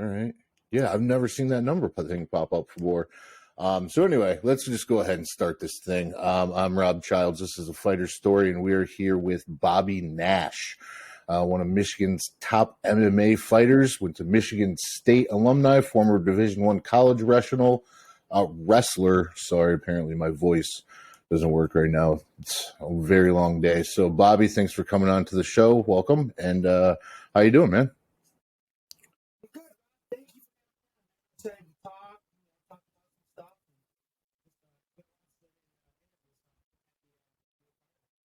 All right. Yeah, I've never seen that number thing pop up before. So anyway, let's just go ahead and start this thing. I'm Rob Childs. This is a fighter story, and we're here with Bobby Nash, one of Michigan's top MMA fighters. Went to Michigan State alumni, former Division I college wrestler. Sorry, apparently my voice doesn't work right now. It's a very long day. So Bobby, thanks for coming on to the show. Welcome. And how you doing, man?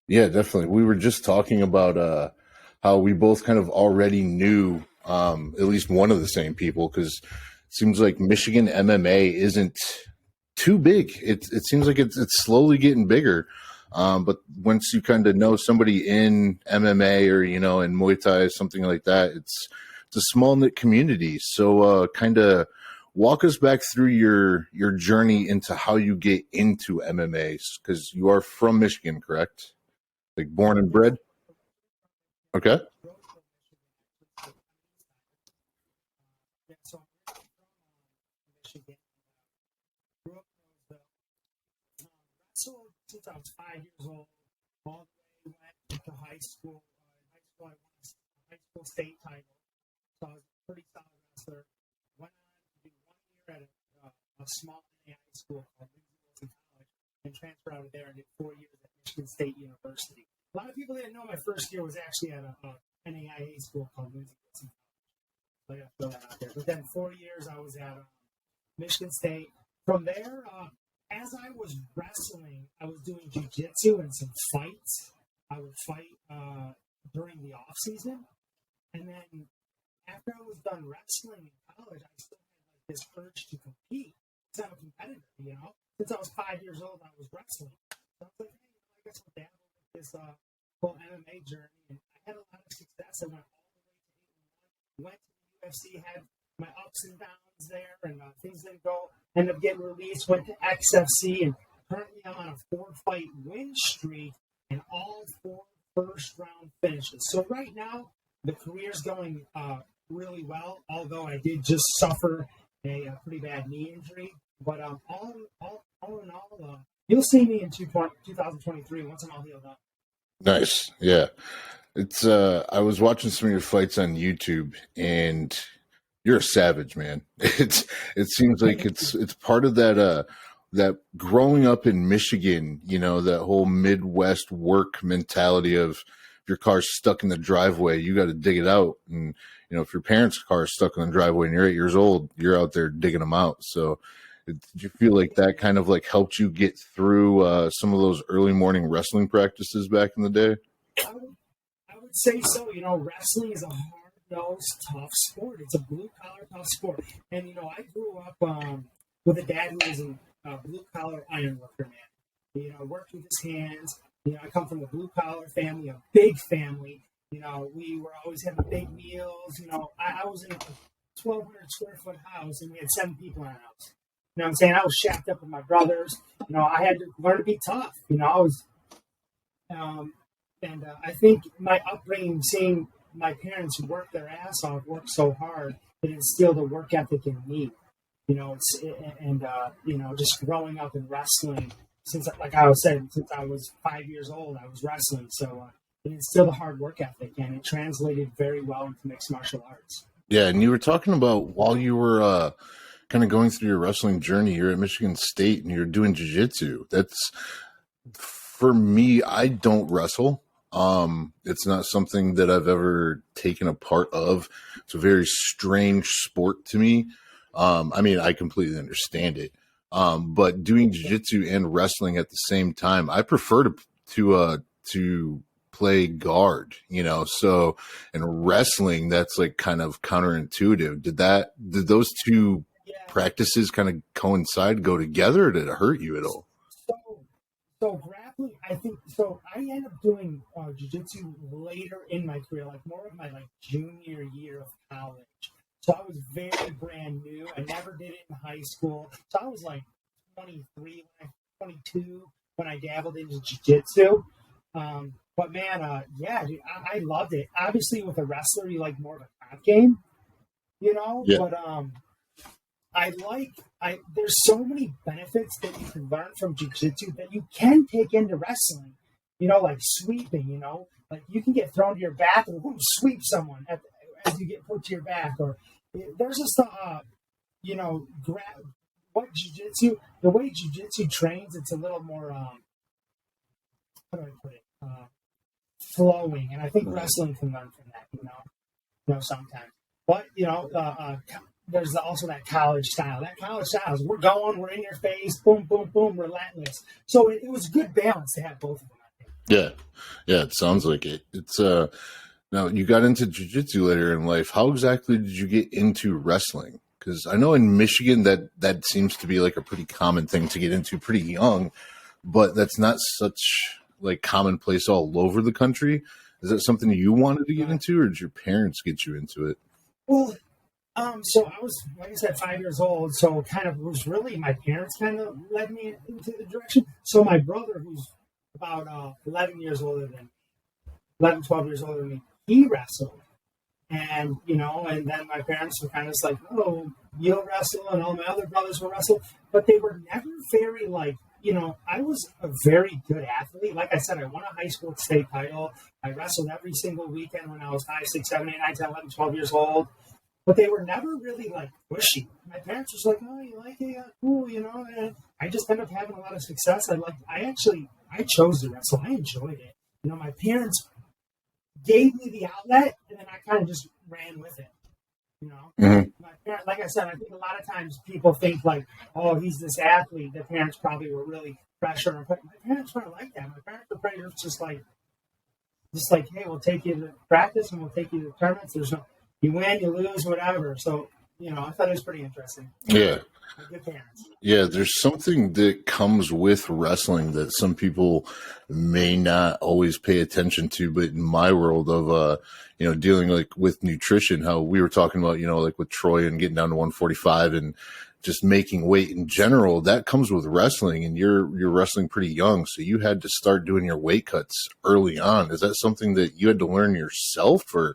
Yeah, definitely. We were just talking about how we both kind of already knew at least one of the same people, because it seems like Michigan MMA isn't too big. It seems like it's slowly getting bigger. But once you kind of know somebody in MMA or in Muay Thai, something like that, it's a small knit community. So kind of walk us back through your journey into how you get into MMA, because you are from Michigan, correct? Like born and bred? Okay. Since I was 5 years old, all the way went to high school. I won a high school state title, so I was a pretty solid wrestler. Went on to do 1 year at a small high school called Lindsay College, and transferred out of there and did 4 years at Michigan State University. A lot of people didn't know my first year was actually at a NAIA school called Lindsay College. So I got to throw that out there. But then 4 years I was at Michigan State. From there, as I was wrestling, I was doing jiu-jitsu and some fights. I would fight during the off season, and then after I was done wrestling in college, I still had like this urge to compete because I'm a competitor. Since I was 5 years old, I was wrestling. So I was like, hey, I guess I'll dabble with this whole MMA journey, and I had a lot of success. I went all the way to 8-1, went to the UFC, had my ups and downs there, and things didn't go. Ended up getting released, went to XFC, and currently I'm on a 4-fight win streak and all 4 first-round finishes. So right now, the career's going really well, although I did just suffer a pretty bad knee injury. But all in all, you'll see me in 2023 once I'm all healed up. Nice. Yeah. It's I was watching some of your fights on YouTube, and you're a savage, man. It seems like it's part of that growing up in Michigan, that whole Midwest work mentality of if your car's stuck in the driveway, you got to dig it out. And if your parents' car is stuck in the driveway and you're 8 years old, you're out there digging them out. So did you feel like that kind of like helped you get through some of those early morning wrestling practices back in the day? I would say so. Wrestling is a hard-nosed, tough sport. It's a blue-collar, tough sport. And, I grew up with a dad who was a blue-collar ironworker, man. Worked with his hands. I come from a blue-collar family, a big family. We were always having big meals. I was in a 1,200-square-foot house, and we had 7 people in our house. You know what I'm saying? I was shacked up with my brothers. I had to learn to be tough. I was... I think my upbringing, seeing my parents work their ass off, work so hard, it instilled a work ethic in me. Just growing up in wrestling, since I was 5 years old, I was wrestling. So it instilled a hard work ethic, and it translated very well into mixed martial arts. Yeah, and you were talking about while you were kind of going through your wrestling journey, you're at Michigan State and you're doing jiu-jitsu. That's, for me, I don't wrestle. It's not something that I've ever taken a part of. It's a very strange sport to me. I completely understand it. But doing jiu-jitsu and wrestling at the same time, I prefer to play guard, so in wrestling, that's like kind of counterintuitive. Did those two practices kind of coincide, go together, or did it hurt you at all? So grappling, I think, so I ended up doing jiu-jitsu later in my career, like more of my junior year of college. So I was very brand new. I never did it in high school. So I was 23, 22 when I dabbled into jiu-jitsu. But man, dude, I loved it. Obviously, with a wrestler, you like more of a top game. Yeah. But there's so many benefits that you can learn from jiu-jitsu that you can take into wrestling. Like sweeping. Like you can get thrown to your back and boom, sweep someone as you get put to your back. Or there's just what jiu-jitsu. The way jiu-jitsu trains, it's a little more how do I put it? Flowing, and I think wrestling can learn from that. Sometimes. But there's also that college style. That college style is we're in your face, boom, boom, boom, relentless. So it was good balance to have both of them, I think. Yeah, it sounds like it. It's now you got into jiu-jitsu later in life. How exactly did you get into wrestling? Because I know in Michigan that seems to be like a pretty common thing to get into pretty young, but that's not such like commonplace all over the country. Is that something you wanted to get into, or did your parents get you into it? Well, so I was, like I said, 5 years old. So kind of was really my parents kind of led me into the direction. So my brother, who's about 11 years older than 11, 12 years older than me, he wrestled. And, and then my parents were kind of like, oh, you'll wrestle, and all my other brothers will wrestle. But they were never very I was a very good athlete. Like I said, I won a high school state title. I wrestled every single weekend when I was 5, 6, 7, 8, 9, 10, 11, 12 years old. But they were never really pushy. My parents was like, oh, you like it? Yeah, cool, and I just ended up having a lot of success. I chose to wrestle. I enjoyed it. My parents gave me the outlet, and then I kind of just ran with it. Mm-hmm. My parents, like I said, I think a lot of times people think oh, he's this athlete. The parents probably were really pressuring. But my parents weren't like that. My parents were pretty just like, hey, we'll take you to practice and we'll take you to tournaments. You win, you lose, whatever. So, I thought it was pretty interesting. Yeah. Good parents. Yeah, there's something that comes with wrestling that some people may not always pay attention to, but in my world of dealing with nutrition, how we were talking about, with Troy and getting down to 145 and just making weight in general, that comes with wrestling, and you're wrestling pretty young, so you had to start doing your weight cuts early on. Is that something that you had to learn yourself, or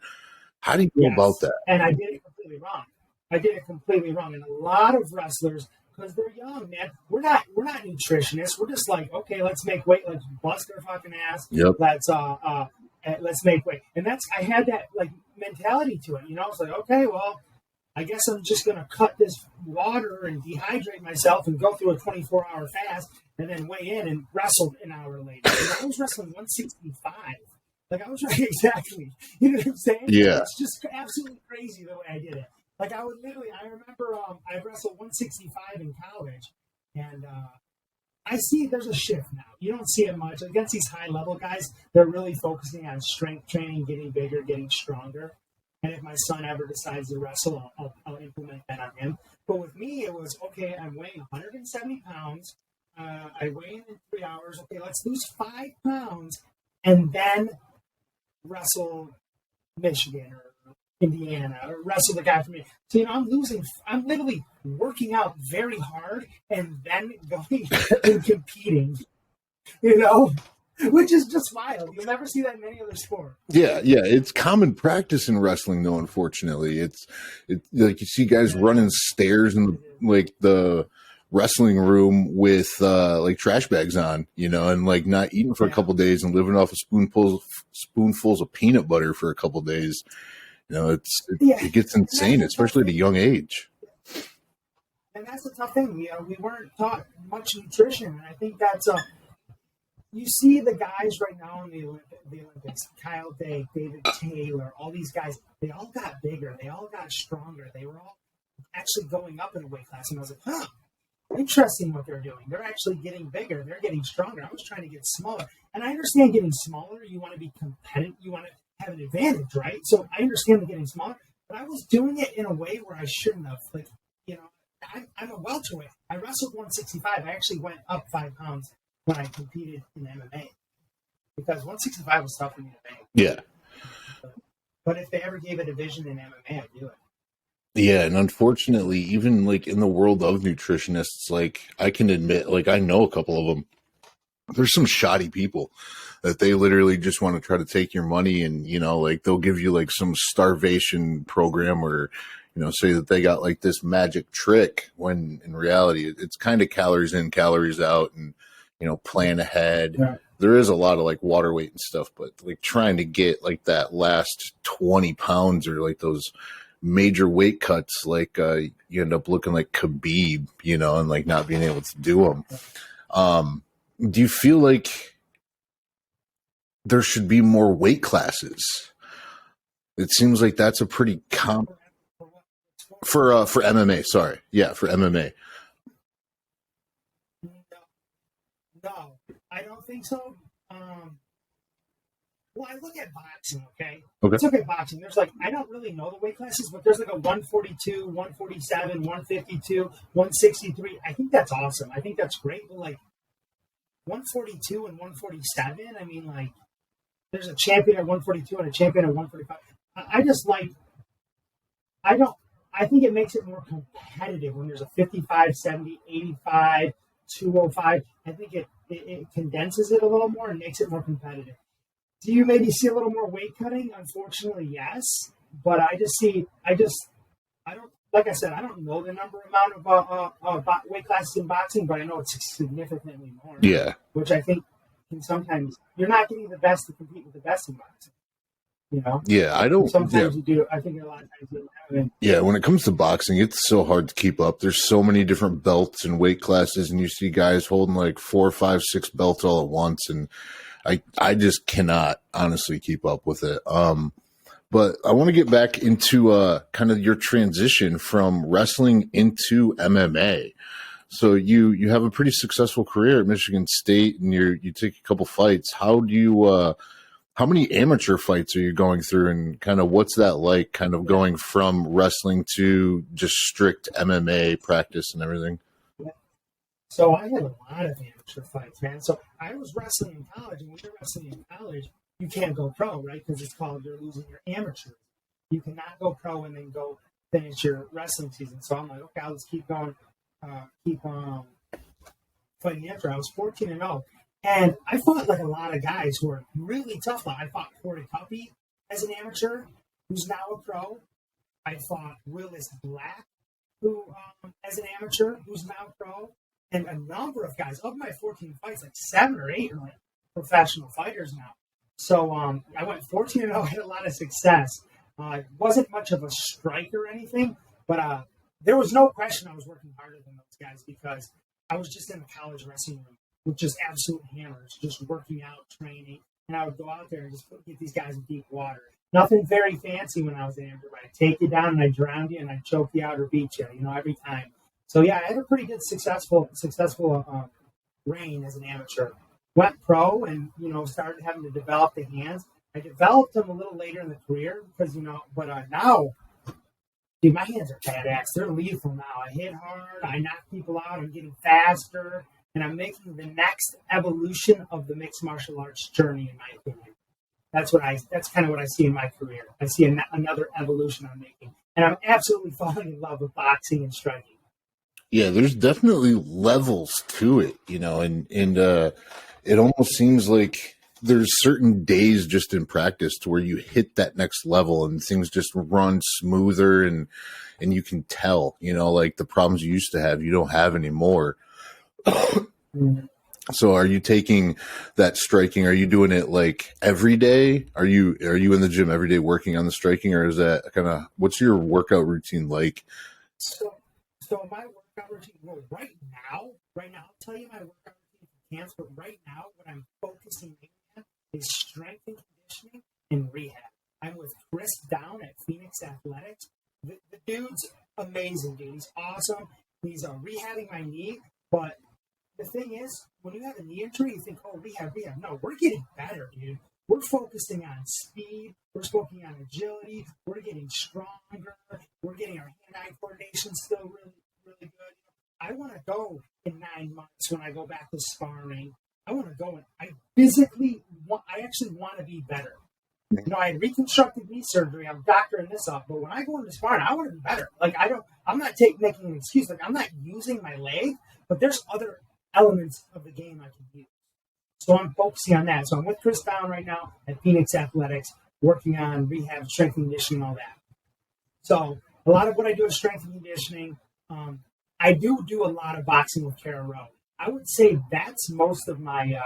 how do you go about that? And I did it completely wrong. And a lot of wrestlers, because they're young, man, we're not nutritionists. We're just like, okay, let's make weight. Let's bust our fucking ass. Yep. Let's make weight. And I had that mentality to it. It's like, okay, well, I guess I'm just going to cut this water and dehydrate myself and go through a 24-hour fast and then weigh in and wrestle an hour later. I was wrestling 165. I was right, exactly. You know what I'm saying? Yeah. It's just absolutely crazy the way I did it. I remember I wrestled 165 in college, and I see there's a shift now. You don't see it much. Against these high-level guys, they're really focusing on strength training, getting bigger, getting stronger. And if my son ever decides to wrestle, I'll implement that on him. But with me, it was, okay, I'm weighing 170 pounds. I weigh in 3 hours. Okay, let's lose 5 pounds, and then wrestle Michigan or Indiana, or wrestle the guy from me. So, I'm literally working out very hard and then going and competing, which is just wild. You'll never see that in any other sport. Yeah. It's common practice in wrestling, though, unfortunately. It's like you see guys running stairs in the wrestling room with trash bags on, and not eating for a couple days and living off of spoonfuls of peanut butter for a couple days. It gets insane, especially at a young age. And that's the tough thing. We weren't taught much nutrition, and I think that's you see the guys right now in the Olympics, Kyle Day, David Taylor, all these guys, they all got bigger, they all got stronger, they were all actually going up in a weight class, and I was like, interesting what they're doing. They're actually getting bigger, they're getting stronger. I was trying to get smaller, and I understand getting smaller, you want to be competitive, you want to have an advantage, right? So I understand the getting smaller, but I was doing it in a way where I shouldn't have. I'm a welterweight. I wrestled 165. I actually went up 5 pounds when I competed in MMA because 165 was tough for me to make. Yeah. But if they ever gave a division in MMA, I'd do it. Yeah, and unfortunately, even in the world of nutritionists, I can admit, I know a couple of them. There's some shoddy people that they literally just want to try to take your money and, they'll give you some starvation program where, say that they got like this magic trick when in reality it's kind of calories in, calories out, and plan ahead. Yeah. There is a lot of like water weight and stuff, but like trying to get like that last 20 pounds or like those major weight cuts, like you end up looking like Khabib, and like not being able to do them. Do you feel like there should be more weight classes? It seems like that's a pretty for MMA. Sorry, yeah, for MMA. No, I don't think so. Well, I look at boxing, okay? Okay. Let's look at boxing. There's like, I don't really know the weight classes, but there's like a 142, 147, 152, 163. I think that's awesome. I think that's great. But like 142 and 147, I mean, like, there's a champion at 142 and a champion at 145. I think it makes it more competitive when there's a 55, 70, 85, 205. I think it condenses it a little more and makes it more competitive. Do you maybe see a little more weight cutting? Unfortunately, yes. But I don't, like I said, I don't know the amount of weight classes in boxing, but I know it's significantly more. Yeah. Which I think can sometimes, you're not getting the best to compete with the best in boxing. Yeah, I don't. Sometimes you do. I think a lot of times you don't. Yeah, when it comes to boxing, it's so hard to keep up. There's so many different belts and weight classes, and you see guys holding like 4, 5, 6 belts all at once, and I just cannot honestly keep up with it. But I want to get back into kind of your transition from wrestling into MMA. So you have a pretty successful career at Michigan State, and you take a couple fights. How many amateur fights are you going through, and kind of what's that like, kind of going from wrestling to just strict MMA practice and everything? So I had a lot of amateur fights, man. So I was wrestling in college, and when you're wrestling in college, you can't go pro, right? Because it's called you're losing your amateur. You cannot go pro and then go finish your wrestling season. So I'm like, okay, I'll just keep going, fighting amateur. I was 14-0. And I fought like a lot of guys who were really tough. I fought Corey Cuppy as an amateur, who's now a pro. I fought Willis Black, who as an amateur, who's now pro. And a number of guys. Of my 14 fights, like 7 or 8 are like professional fighters now. So I went 14-0, had a lot of success. Wasn't much of a striker or anything, but there was no question I was working harder than those guys because I was just in the college wrestling room with just absolute hammers, just working out, training. And I would go out there and just get these guys in deep water. Nothing very fancy when I was an amateur, but I'd take you down and I'd drown you and I'd choke you out or beat you, every time. So, yeah, I had a pretty good successful reign as an amateur. Went pro and, started having to develop the hands. I developed them a little later in the career because, but now, dude, my hands are badass. They're lethal now. I hit hard. I knock people out. I'm getting faster. And I'm making the next evolution of the mixed martial arts journey, in my opinion. That's kind of what I see in my career. I see another evolution I'm making. And I'm absolutely falling in love with boxing and striking. Yeah, there's definitely levels to it, and it almost seems like there's certain days just in practice to where you hit that next level and things just run smoother and you can tell, like the problems you used to have, you don't have anymore. So are you taking that striking? Are you doing it like every day? Are you in the gym every day working on the striking, or is that kind of, what's your workout routine like? So my workout routine, right now, I'll tell you my workout routine for camps, but right now, what I'm focusing on is strength and conditioning and rehab. I'm with Chris Down at Phoenix Athletics. The dude's amazing, dude. He's awesome. He's rehabbing my knee, but the thing is, when you have a knee injury, you think, oh, rehab. No, we're getting better, dude. We're focusing on speed. We're focusing on agility. We're getting stronger. We're getting our hand-eye coordination still really, really good. I want to go in 9 months when I go back to sparring. I want to go and I actually want to be better. I had reconstructive knee surgery. I'm doctoring this up, but when I go into sparring, I want to be better. Like I'm not making an excuse. Like I'm not using my leg, but there's other elements of the game I can use. So I'm focusing on that. So I'm with Chris Down right now at Phoenix Athletics, working on rehab, strength and conditioning, all that. So a lot of what I do is strength and conditioning. I do a lot of boxing with Kara Rowe. I would say that's most of my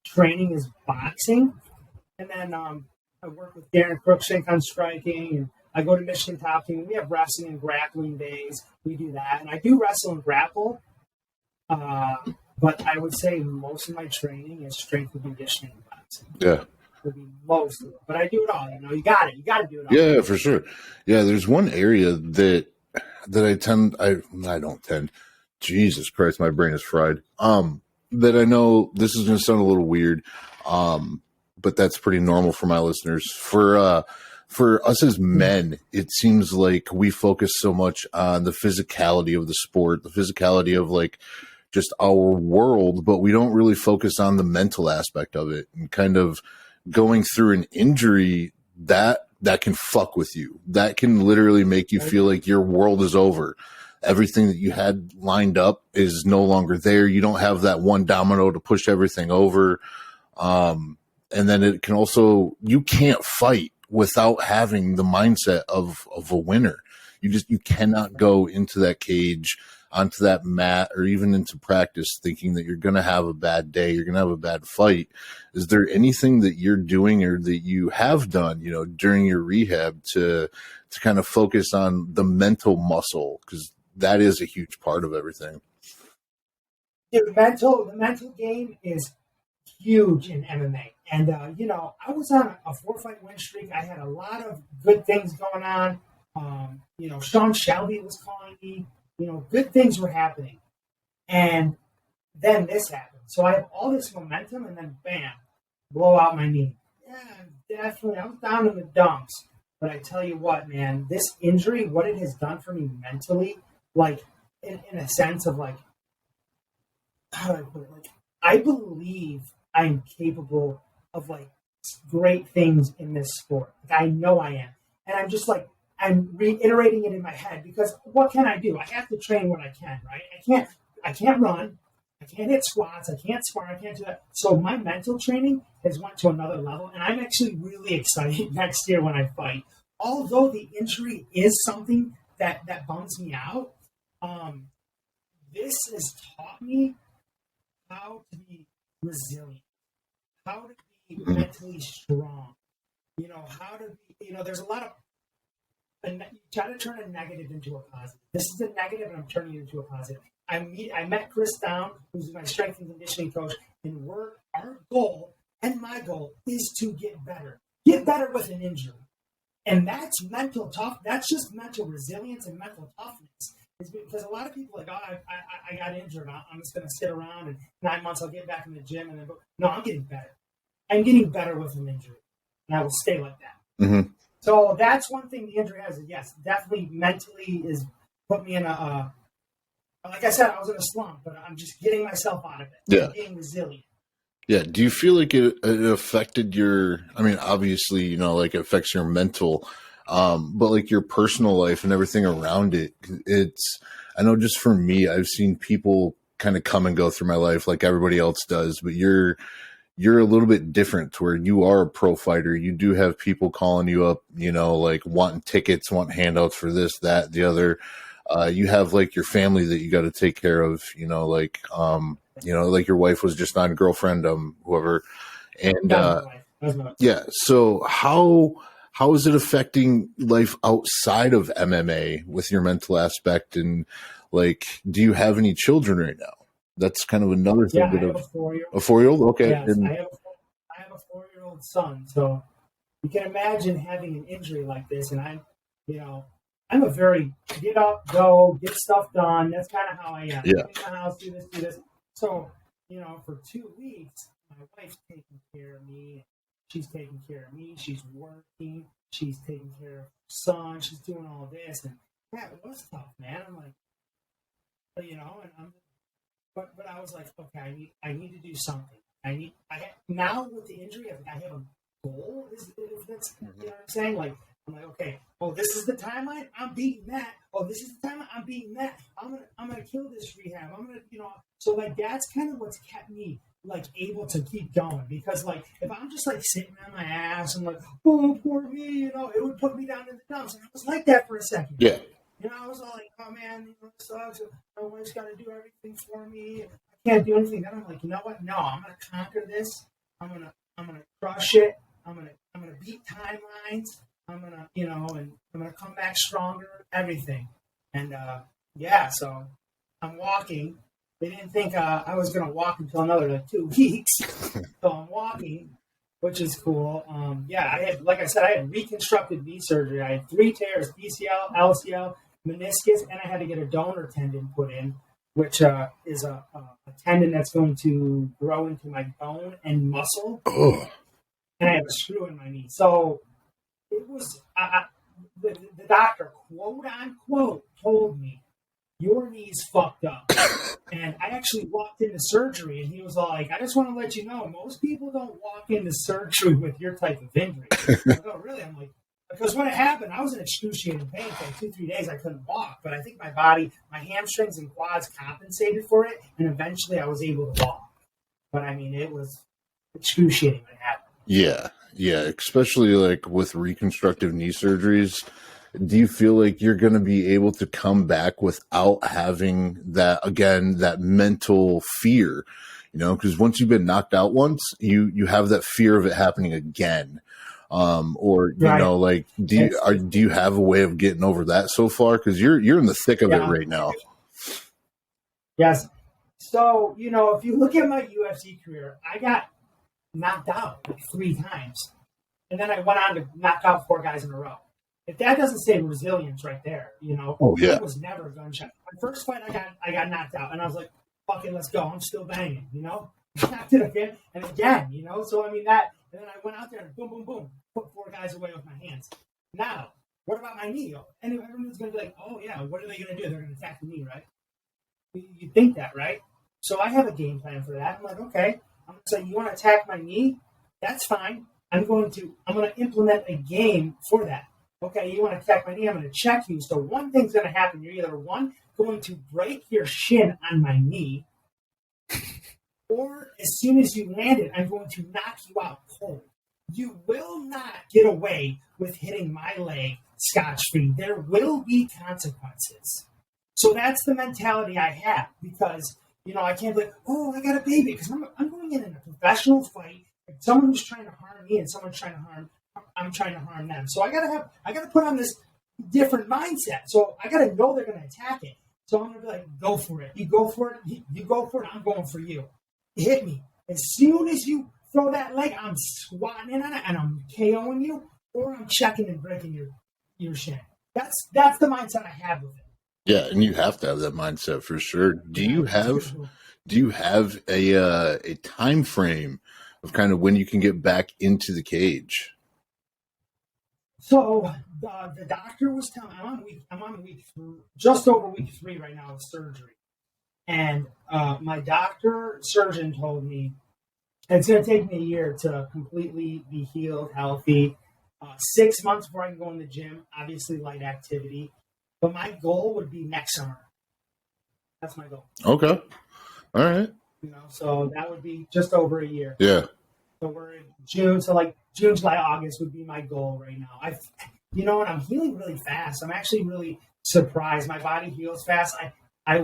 training is boxing. And then I work with Darren Crookshank on striking, and I go to Michigan Top Team. We have wrestling and grappling days. We do that, and I do wrestle and grapple. But I would say most of my training is strength and conditioning and boxing. Yeah. Would be most of it, but I do it all. You know, you got to do it all. Yeah, for sure. Yeah, there's one area that I don't tend. Jesus Christ, my brain is fried. That I know this is going to sound a little weird, but that's pretty normal for my listeners. For us as men, it seems like we focus so much on the physicality of the sport, the physicality of like just our world, but we don't really focus on the mental aspect of it, and kind of going through an injury that can fuck with you. That can literally make you feel like your world is over. Everything that you had lined up is no longer there. You don't have that one domino to push everything over. And then it can also, you can't fight without having the mindset of a winner. You cannot go into that cage, onto that mat, or even into practice thinking that you're going to have a bad day, you're going to have a bad fight. Is there anything that you're doing or that you have done, you know, during your rehab to kind of focus on the mental muscle? Because that is a huge part of everything. The mental game is huge in MMA. And, you know, I was on a 4-fight win streak. I had a lot of good things going on. You know, Sean Shelby was calling me. You know, good things were happening. And then this happened. So I have all this momentum, and then bam, blow out my knee. Yeah, definitely. I was down in the dumps. But I tell you what, man, this injury, what it has done for me mentally, like in a sense of like, how do I put it? Like, I believe I'm capable of like great things in this sport. Like, I know I am. And I'm just like, I'm reiterating it in my head, because what can I do? I have to train what I can, right? I can't run. I can't hit squats. I can't spar. I can't do that. So my mental training has went to another level, and I'm actually really excited next year when I fight. Although the injury is something that bums me out, this has taught me how to be resilient, how to be mentally strong. You know, how to be, you know, there's a lot of, you try to turn a negative into a positive. This is a negative, and I'm turning it into a positive. I met Chris Down, who's my strength and conditioning coach, and our goal and my goal is to get better with an injury. And that's mental tough. That's just mental resilience and mental toughness. It's because a lot of people are like, oh, I got injured. I'm just going to sit around, and 9 months I'll get back in the gym. And then, no, I'm getting better. I'm getting better with an injury, and I will stay like that. Mm-hmm. So that's one thing the injury has. Yes, definitely mentally is put me in a, like I said, I was in a slump, but I'm just getting myself out of it. Yeah. I'm being resilient. Yeah. Do you feel like it affected your, I mean, obviously, you know, like it affects your mental, but like your personal life and everything around it? I know just for me, I've seen people kind of come and go through my life like everybody else does, but you're a little bit different to where you are a pro fighter. You do have people calling you up, you know, like wanting tickets, wanting handouts for this, that, the other. You have like your family that you got to take care of, you know, like your wife was just on Girlfriend, whoever. And, yeah. So how is it affecting life outside of MMA with your mental aspect? And like, do you have any children right now? That's kind of another thing. Yeah, I have a 4-year-old. A 4-year-old? Okay. Yes, I have a 4-year-old son. So you can imagine having an injury like this. And I'm a very get up, go, get stuff done. That's kind of how I am. Yeah. Get in the house, do this. So, you know, for 2 weeks, my wife's taking care of me. She's taking care of me. She's working. She's taking care of her son. She's doing all this. And yeah, it was tough, man. I'm like, you know, and but I was like, okay, I need to do something. Now with the injury, I have a goal. If that's, you know what I'm saying? Like, I'm like, okay, oh, this is the timeline. I'm beating that. Oh, this is the timeline. I'm beating that. I'm gonna kill this rehab. I'm gonna, you know. So like that's kind of what's kept me like able to keep going, because like if I'm just like sitting on my ass and like, oh poor me, it would put me down in the dumps. And I was like that for a second. Yeah. I was all like, oh man, it sucks. My wife's got to do everything for me. I can't do anything. Then I'm like, you know what? No, I'm gonna conquer this. I'm gonna crush it. I'm gonna beat timelines. I'm gonna and I'm gonna come back stronger. Everything. And yeah, so I'm walking. They didn't think I was gonna walk until another like 2 weeks. So I'm walking, which is cool. Yeah, I had, like I said, I had reconstructed knee surgery. I had 3 tears: PCL, LCL, meniscus, and I had to get a donor tendon put in, which is a tendon that's going to grow into my bone and muscle. Oh. And I have a screw in my knee. So it was the doctor, quote unquote, told me, your knee's fucked up. And I actually walked into surgery, and he was like, I just want to let you know, most people don't walk into surgery with your type of injury. I go, oh, really? I'm like, because when it happened, I was in excruciating pain for like 2-3 days. I couldn't walk, but I think my body, my hamstrings and quads compensated for it, and eventually I was able to walk. But I mean, it was excruciating when it happened. Yeah, especially like with reconstructive knee surgeries. Do you feel like you're going to be able to come back without having that mental fear? Because once you've been knocked out once, you have that fear of it happening again. Or Right. like, do you have a way of getting over that so far? Because you're in the thick of it right now. Yes. So if you look at my UFC career, I got knocked out like 3 times, and then I went on to knock out 4 guys in a row. If that doesn't say resilience right there, Oh, yeah. I was never a gunshot. My first fight, I got knocked out, and I was like, "Fuck it, let's go." I'm still banging, Knocked it again and again, So I mean that, and then I went out there and boom, boom, boom, put 4 guys away with my hands. Now, what about my knee? And everyone's gonna be like, "Oh yeah, what are they gonna do? They're gonna attack the knee, right?" You think that, right? So I have a game plan for that. I'm like, okay, I'm gonna say, you want to attack my knee? That's fine. I'm going to implement a game for that. Okay, you want to attack my knee? I'm going to check you. So one thing's going to happen. You're either going to break your shin on my knee, or as soon as you land it, I'm going to knock you out cold. You will not get away with hitting my leg scotch-free. There will be consequences. So that's the mentality I have, because I can't be like, oh, I got a baby, because I'm going in a professional fight. Someone who's trying to harm me and someone's trying to I'm trying to harm them. So I gotta put on this different mindset. So I gotta know they're gonna attack it. So I'm gonna be like, go for it. You go for it. You go for it. I'm going for you. Hit me. As soon as you throw that leg, I'm swatting in on it and I'm KOing you, or I'm checking and breaking your shin. That's the mindset I have with it. Yeah, and you have to have that mindset for sure. Do you have a time frame of kind of when you can get back into the cage? So the doctor was telling I'm on week 3, just over week 3 right now of surgery, and my surgeon told me it's going to take me a year to completely be healed, healthy. 6 months before I can go in the gym, obviously light activity. But my goal would be next summer. That's my goal. Okay. All right. So that would be just over a year. Yeah. So we're in June. So like June, July, August would be my goal right now. And I'm healing really fast. I'm actually really surprised. My body heals fast. I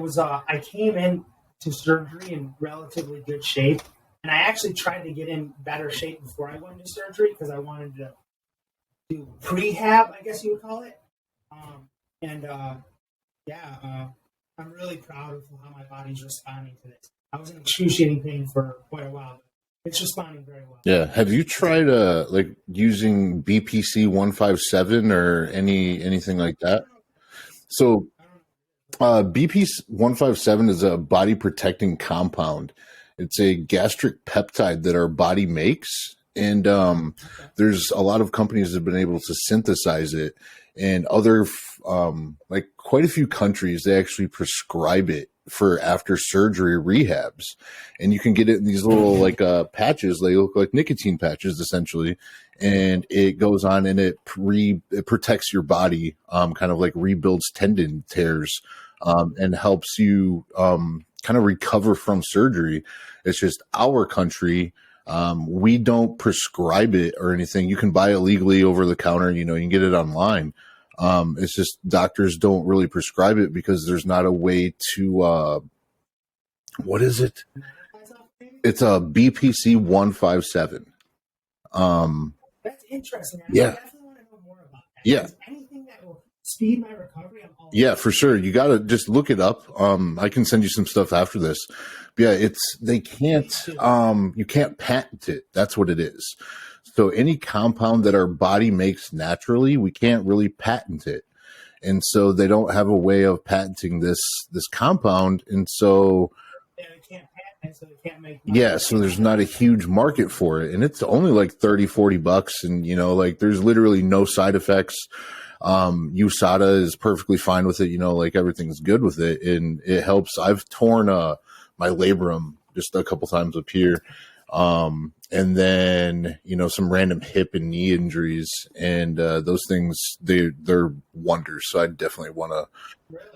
came in to surgery in relatively good shape. And I actually tried to get in better shape before I went into surgery, because I wanted to do prehab, I guess you would call it. I'm really proud of how my body's responding to this. I was in excruciating pain for quite a while, but it's responding very well. Yeah. Have you tried like using BPC 157 or anything like that? So BPC 157 is a body protecting compound. It's a gastric peptide that our body makes, and there's a lot of companies that have been able to synthesize it. And other, like quite a few countries, they actually prescribe it for after surgery rehabs. And you can get it in these little like patches. They look like nicotine patches essentially. And it goes on and it protects your body, kind of like rebuilds tendon tears, and helps you kind of recover from surgery. It's just our country. We don't prescribe it or anything. You can buy it legally over the counter. You can get it online. It's just doctors don't really prescribe it because there's not a way to, what is it? It's a BPC 157. That's interesting. I definitely want to know more about that. Yeah. Anything that will speed my recovery, I'm all yeah, for sure. You got to just look it up. I can send you some stuff after this. But yeah, they can't, you can't patent it. That's what it is. So any compound that our body makes naturally, we can't really patent it. And so they don't have a way of patenting this compound. And so, they can't patent it, so they can't make money. So there's not a huge market for it. And it's only like $30-$40. And, there's literally no side effects. USADA is perfectly fine with it. Everything's good with it. And it helps. I've torn my labrum just a couple times up here. And then, some random hip and knee injuries, and those things, they're wonders. So I definitely want to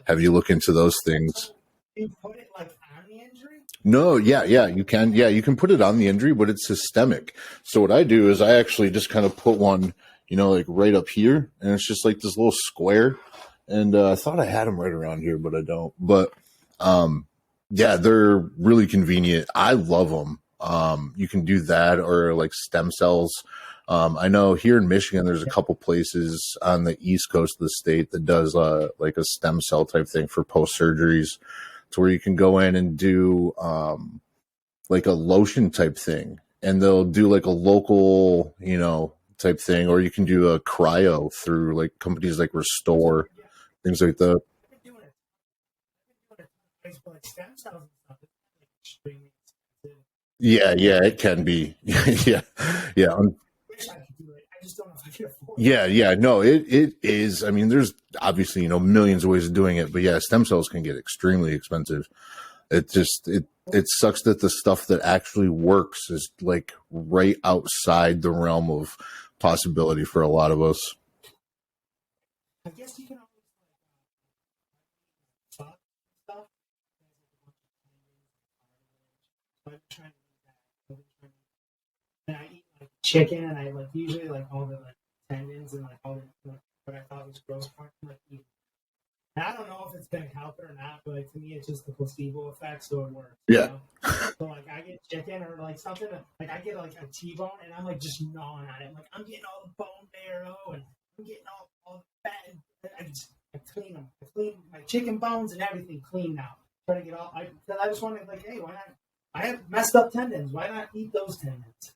have you look into those things. You put it on the injury? No, yeah, you can. Yeah, you can put it on the injury, but it's systemic. So what I do is I actually just kind of put one, right up here, and it's just like this little square. And I thought I had them right around here, but I don't. But yeah, they're really convenient. I love them. You can do that, or like stem cells. I know here in Michigan, there's a couple places on the East Coast of the state that does like a stem cell type thing for post surgeries, to where you can go in and do like a lotion type thing, and they'll do like a local, type thing, or you can do a cryo through like companies like Restore, things like that. Yeah, it can be. yeah. Yeah. No, it is. I mean, there's obviously, millions of ways of doing it, but yeah, stem cells can get extremely expensive. It sucks that the stuff that actually works is like right outside the realm of possibility for a lot of us. I guess you can always stuff. And I eat chicken, and I usually all the tendons and all the what I thought was gross part. Eat. And I don't know if it's gonna help it or not, but to me it's just the placebo effect, so it works. Yeah. So I get chicken or something I get a T-bone, and I'm just gnawing on it. I'm getting all the bone marrow, and I'm getting all the fat. And I clean them. I clean my chicken bones and everything clean now. Try to get all. I just want to hey, why not? I have messed up tendons. Why not eat those tendons?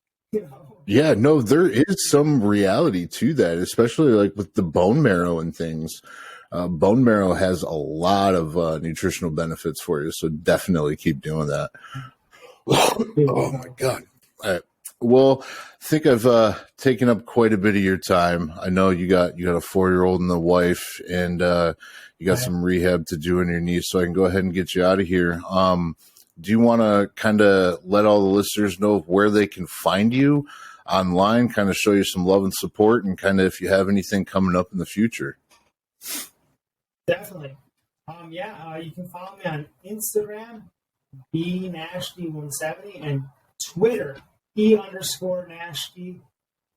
Yeah, no, there is some reality to that, especially with the bone marrow and things. Bone marrow has a lot of nutritional benefits for you, so definitely keep doing that. Oh my God. All right. Well, I think I've taken up quite a bit of your time. I know you got a 4-year-old and a wife, and you got some rehab to do on your knee, so I can go ahead and get you out of here. Do you want to kind of let all the listeners know where they can find you online, kind of show you some love and support, and kind of if you have anything coming up in the future? Definitely. You can follow me on Instagram, bnashd170, and Twitter, E_Nashd.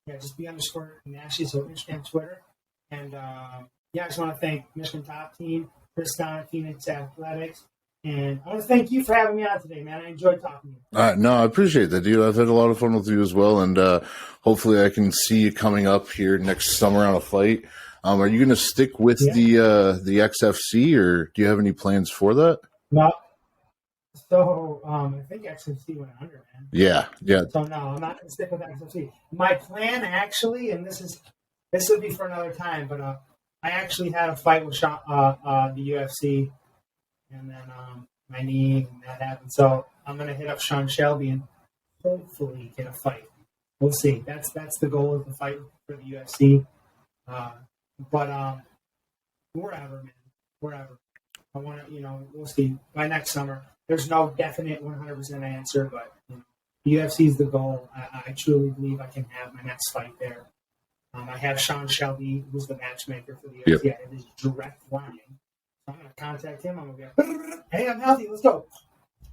Yeah, just B_Nashd, so Instagram, Twitter. And I just want to thank Michigan Top Team, Chris Don at Phoenix Athletics. And I want to thank you for having me on today, man. I enjoyed talking to you. No, I appreciate that, dude. I've had a lot of fun with you as well, and hopefully I can see you coming up here next summer on a fight. Are you going to stick with the XFC, or do you have any plans for that? No. So I think XFC went under, man. Yeah. So no, I'm not going to stick with XFC. My plan, actually, and this would be for another time, but I actually had a fight with the UFC. And then my knee, and that happened. So I'm going to hit up Sean Shelby and hopefully get a fight. We'll see. That's the goal of the fight for the UFC. But wherever, man. Wherever. I want to, we'll see. By next summer. There's no definite 100% answer, but the UFC is the goal. I truly believe I can have my next fight there. I have Sean Shelby, who's the matchmaker for the UFC. Yep. I have his direct line. I'm going to contact him. I'm going to be like, hey, I'm healthy. Let's go.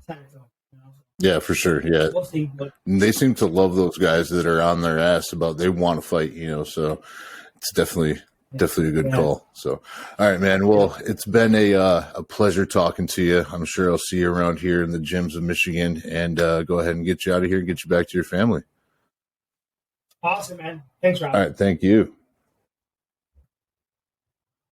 technical. You know? Yeah, for sure. Yeah. We'll see. But And they seem to love those guys that are on their ass about they want to fight, you know, so it's definitely a good call. So, all right, man. Well, it's been a pleasure talking to you. I'm sure I'll see you around here in the gyms of Michigan and go ahead and get you out of here and get you back to your family. Awesome, man. Thanks, Rob. All right. Thank you.